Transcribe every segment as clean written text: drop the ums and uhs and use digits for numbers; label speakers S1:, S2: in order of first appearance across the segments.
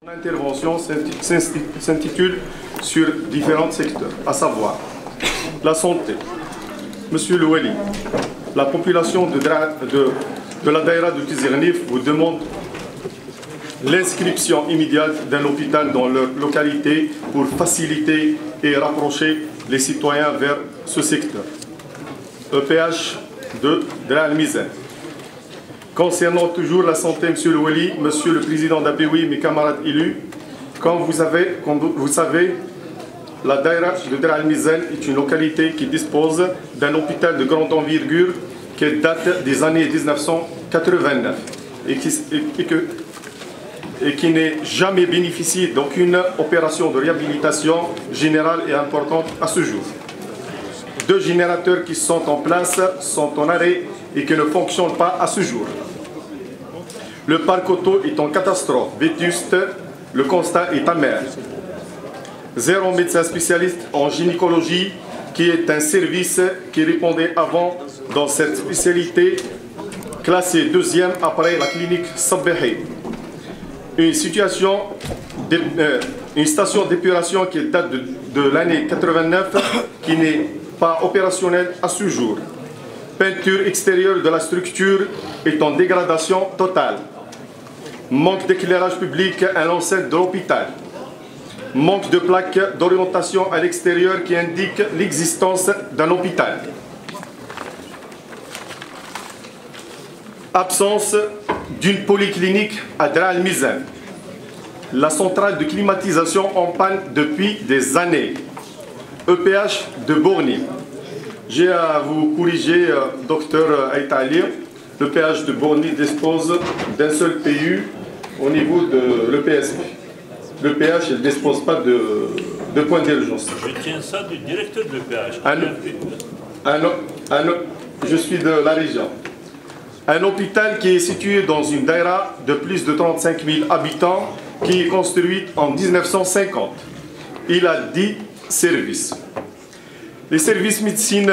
S1: L'intervention s'intitule sur différents secteurs, à savoir la santé. Monsieur le Wali, la population de la Daïra de Tizirnif vous demande l'inscription immédiate d'un hôpital dans leur localité pour faciliter et rapprocher les citoyens vers ce secteur. EPH de Dra Al-Mizan. Concernant toujours la santé, Monsieur le Wali, Monsieur le Président d'Abewi, mes camarades élus, comme vous savez, la Daïra de Dra Al-Mizan est une localité qui dispose d'un hôpital de grande envergure qui date des années 1989 et qui n'est jamais bénéficié d'aucune opération de réhabilitation générale et importante à ce jour. 2 générateurs qui sont en place sont en arrêt et qui ne fonctionnent pas à ce jour. Le parc auto est en catastrophe, vétuste, le constat est amer. 0 médecin spécialiste en gynécologie, qui est un service qui répondait avant dans cette spécialité, classée 2e après la clinique Sabbehi. Une station d'épuration qui date de l'année 89, qui n'est pas opérationnelle à ce jour. Peinture extérieure de la structure est en dégradation totale. Manque d'éclairage public à l'enceinte de l'hôpital. Manque de plaques d'orientation à l'extérieur qui indiquent l'existence d'un hôpital. Absence d'une polyclinique à Dra Al-Mizan. La centrale de climatisation en panne depuis des années. EPH de Borny. J'ai à vous corriger, docteur Aïtali. Le PH de Borny dispose d'un seul PU au niveau de l'EPSP. Le PH ne dispose pas de point d'urgence.
S2: Je tiens ça du directeur de PH.
S1: Je suis de la région. Un hôpital qui est situé dans une daïra de plus de 35 000 habitants qui est construit en 1950. Il a 10 services. Les services médecine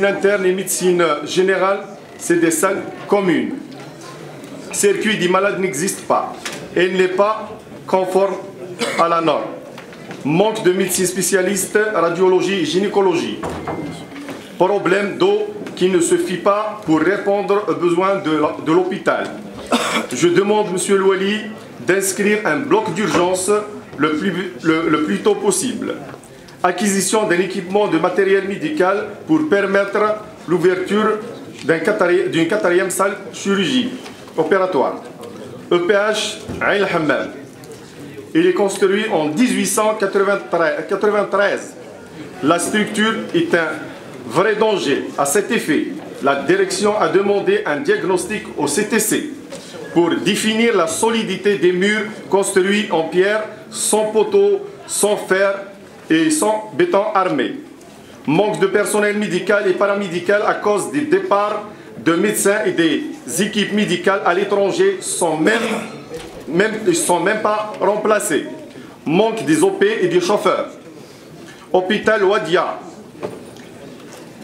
S1: interne et médecine générale, c'est des salles communes. Circuit des malades n'existe pas. Il n'est pas conforme à la norme. Manque de médecins spécialistes, radiologie et gynécologie. Problème d'eau qui ne suffit pas pour répondre aux besoins de l'hôpital. Je demande, Monsieur le Wali, d'inscrire un bloc d'urgence le plus tôt possible. Acquisition d'un équipement de matériel médical pour permettre l'ouverture d'une 4e salle chirurgie opératoire. EPH Aïn Hammam. Il est construit en 1893. La structure est un vrai danger. À cet effet, la direction a demandé un diagnostic au CTC pour définir la solidité des murs construits en pierre, sans poteaux, sans fer et sans béton armé. Manque de personnel médical et paramédical à cause des départs de médecins et des équipes médicales à l'étranger sont même pas remplacés. Manque des OP et des chauffeurs. Hôpital Wadia,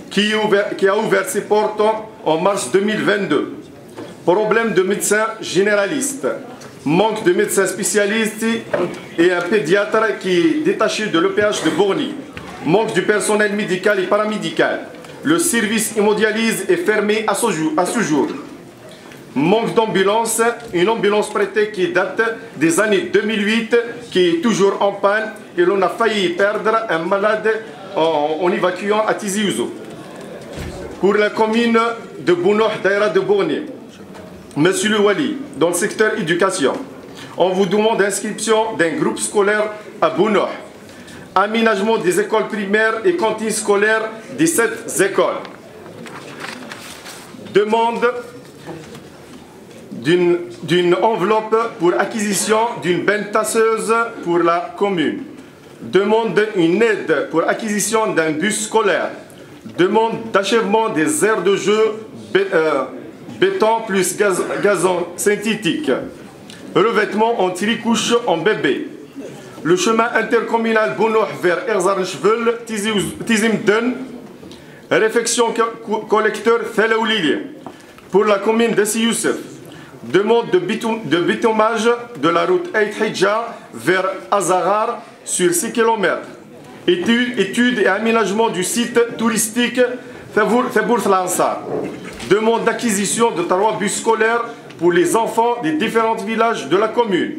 S1: qui a ouvert ses portes en mars 2022. Problème de médecins généralistes. Manque de médecins spécialistes et un pédiatre qui est détaché de l'EPH de Borny. Manque du personnel médical et paramédical. Le service hémodialyse est fermé à ce jour. Manque d'ambulance, une ambulance prêtée qui date des années 2008, qui est toujours en panne, et l'on a failli perdre un malade en évacuant à Tizi Ouzou. Pour la commune de Bounoh, Daïra de Borny, Monsieur le Wali, dans le secteur éducation, on vous demande l'inscription d'un groupe scolaire à Bounoh. Aménagement des écoles primaires et cantines scolaires des 7 écoles. Demande d'une enveloppe pour acquisition d'une benne tasseuse pour la commune. Demande une aide pour acquisition d'un bus scolaire. Demande d'achèvement des aires de jeu béton plus gazon synthétique, revêtement en tricouche en bébé. Le chemin intercommunal Bonouh vers Erzarnchvel, Tizimden, réfection collecteur Thalaoulili. Pour la commune de Youssef, demande de bitumage de la route Eit Hidja vers Azarar sur 6 km. Étude et aménagement du site touristique Thabourth Lansar. Demande d'acquisition de 3 bus scolaires pour les enfants des différents villages de la commune.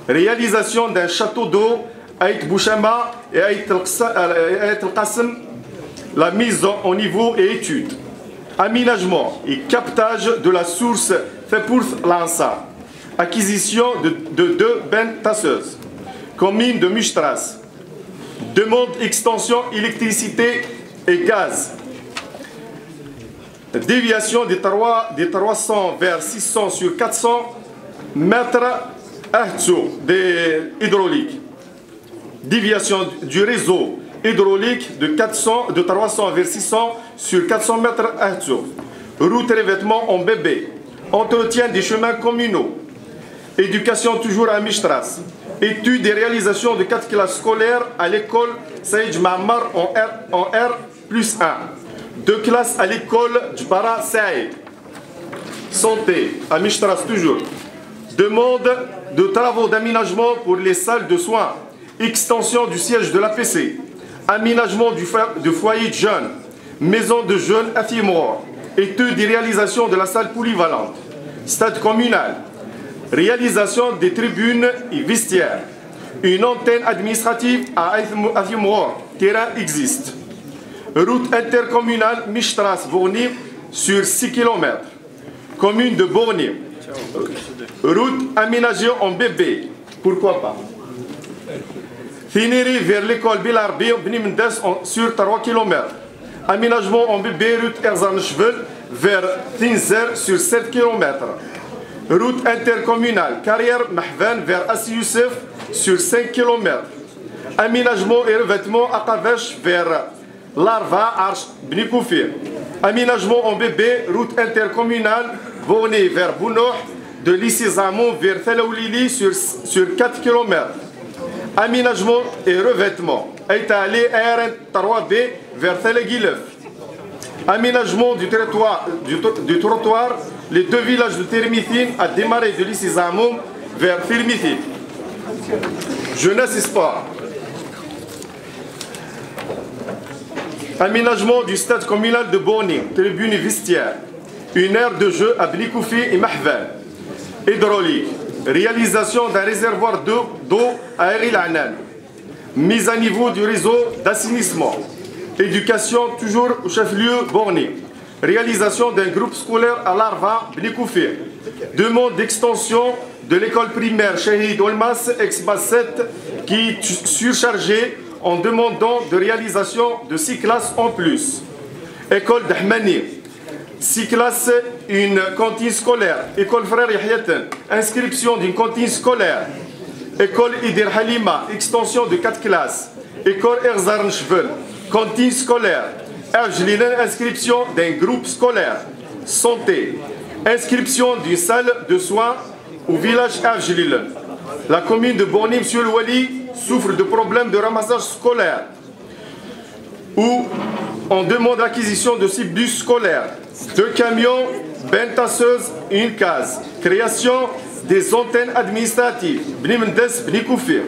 S1: Réalisation d'un château d'eau à Eit Bouchama et à Eit El-Qassem. La mise en niveau et étude. Aménagement et captage de la source Thabourth Lansar. Acquisition de 2 bennes tasseuses. Commune de Mustras. Demande extension électricité et gaz. Déviation des 300 vers 600 sur 400 mètres des hydrauliques. Déviation du réseau hydraulique de 300 vers 600 sur 400 mètres. Route revêtement en bébé. Entretien des chemins communaux. Éducation toujours à Mistras. Études et réalisation de 4 classes scolaires à l'école Saïd Mammar en R+1. 2 classes à l'école Djbara Saïd. Santé, à Mistras toujours. Demande de travaux d'aménagement pour les salles de soins. Extension du siège de l'APC. Aménagement du foyer de jeunes. Maison de jeunes à Timor. Études et réalisation de la salle polyvalente. Stade communal. Réalisation des tribunes et vestiaires. Une antenne administrative à Timor. Terrain existe. Route intercommunale Mistras-Borny sur 6 km. Commune de Borny. Route aménagée en bébé. Pourquoi pas? Finiri vers l'école Bilarbi, Bnimendes sur 3 km. Aménagement en bébé, route Erzarnchvel vers Tinzer sur 7 km. Route intercommunale, carrière Mahvan vers Assi Youssef sur 5 km. Aménagement et revêtement à Kavesh vers Larva, Arch, Bnikoufir. Aménagement en bébé, route intercommunale, Borné vers Bounouh, de lycée Zamon vers Thalaoulili sur 4 km. Aménagement et revêtement, étalé RN 3B vers Thalagilef. Aménagement du trottoir, les 2 villages de Termithine à démarrer de lycée Zamon vers Termithine. Jeunesse et sport. Aménagement du stade communal de Borny, tribune et vestiaire. Une aire de jeu à Bnikoufi et Mahvan. Hydraulique. Réalisation d'un réservoir d'eau à Eril Anan. Mise à niveau du réseau d'assainissement. Éducation toujours au chef-lieu Borny. Réalisation d'un groupe scolaire à Larva, Bnikoufi. Demande d'extension de l'école primaire Shahid Olmas ex-Basset qui est surchargée en demandant de réalisation de 6 classes en plus. École d'Ahmani. 6 classes, une cantine scolaire. École Frère Yahyatan, inscription d'une cantine scolaire. École Idir Halima, extension de 4 classes. École Erzarnchvel, cantine scolaire. Erjlilen, inscription d'un groupe scolaire. Santé, inscription d'une salle de soins au village Erjlilen. La commune de Borny, Monsieur le Wali, souffre de problèmes de ramassage scolaire. Où on demande l'acquisition de 6 bus scolaires, 2 camions, bennes tasseuses, une case. Création des antennes administratives, Bnimendes, Bnikoufir.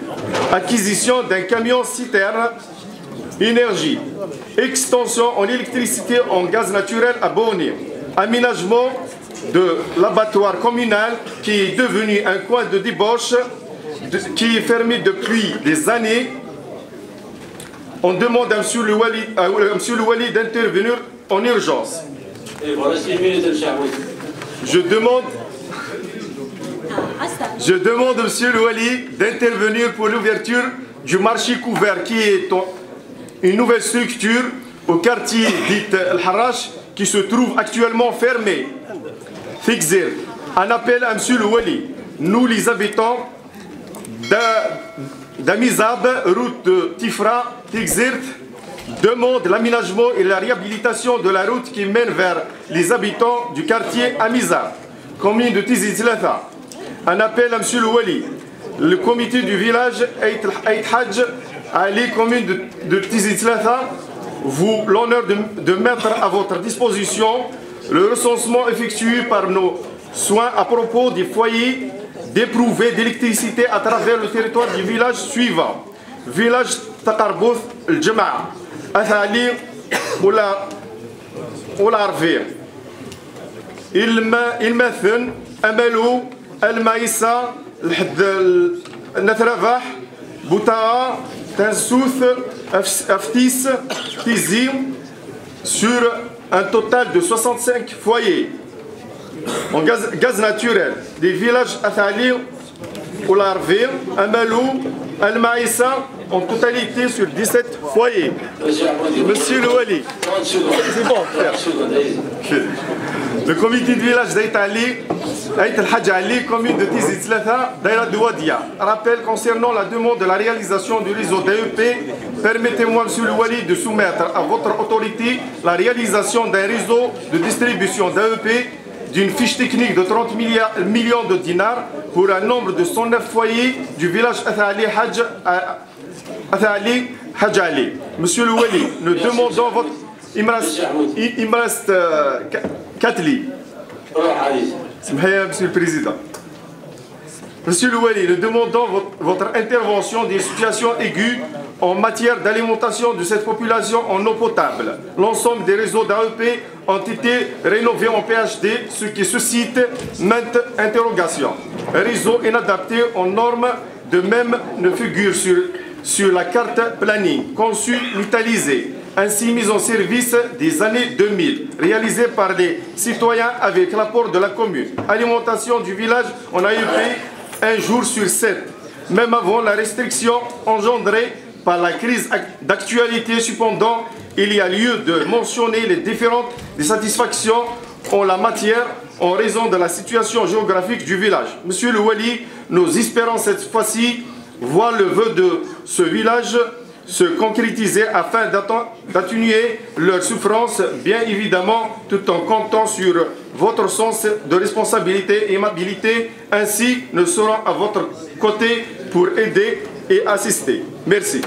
S1: Acquisition d'un camion citerne, énergie. Extension en électricité en gaz naturel à Borny. Aménagement de l'abattoir communal qui est devenu un coin de débauche, qui est fermé depuis des années. On demande à M. le Wali d'intervenir en urgence. Je demande à M. le Wali d'intervenir pour l'ouverture du marché couvert qui est une nouvelle structure au quartier dit El-Harash qui se trouve actuellement fermé. Fixer. Un appel à M. le Wali. Nous les habitants d'Amizab, route de Tifra, Tigzirt, demande l'aménagement et la réhabilitation de la route qui mène vers les habitants du quartier Amiza, commune de Tizi Tlata. Un appel à M. le Wali, le comité du village Aït Hadj Ali, commune de Tizi Tlata, vous l'honneur de mettre à votre disposition le recensement effectué par nos soins à propos des foyers d'éprouvés d'électricité à travers le territoire du village suivant. Village Taqarbouth, El Jama'a, Athali ou la Arvir. المثل أملو المايسة النثرفح بوتاء تنسوث أفتيس تيزي sur un total de 65 foyers en gaz naturel des villages Athali ou l'Arvir, Amalou, Al-Maïssa, en totalité sur 17 foyers. Monsieur le Wali, c'est bon, frère. Le comité de village d'Aït Al-Hadj Ali, commune de Tizi Tlata, Daïra de Wadia, rappelle concernant la demande de la réalisation du réseau d'AEP. Permettez-moi, Monsieur le Wali, de soumettre à votre autorité la réalisation d'un réseau de distribution d'AEP d'une fiche technique de 30 millions de dinars pour un nombre de 109 foyers du village Athali Hadj Ali. Monsieur le Wali, nous demandons votre... Il me reste 4 lits. Monsieur le Président. Monsieur le Wali, nous demandons votre intervention des situations aiguës en matière d'alimentation de cette population en eau potable. L'ensemble des réseaux d'AEP ont été rénovés en PHD, ce qui suscite maintes interrogations. Un réseau inadapté aux normes de même ne figure sur la carte planning, conçue, mutualisée, ainsi mise en service des années 2000, réalisée par les citoyens avec l'apport de la commune. Alimentation du village en AEP, un jour sur 7, même avant la restriction engendrée par la crise d'actualité. Cependant, il y a lieu de mentionner les différentes dissatisfactions en la matière en raison de la situation géographique du village. Monsieur le Wali, nous espérons cette fois-ci voir le vœu de ce village se concrétiser afin d'atténuer leur souffrance, bien évidemment, tout en comptant sur votre sens de responsabilité et aimabilité. Ainsi, nous serons à votre côté pour aider et assister. Merci.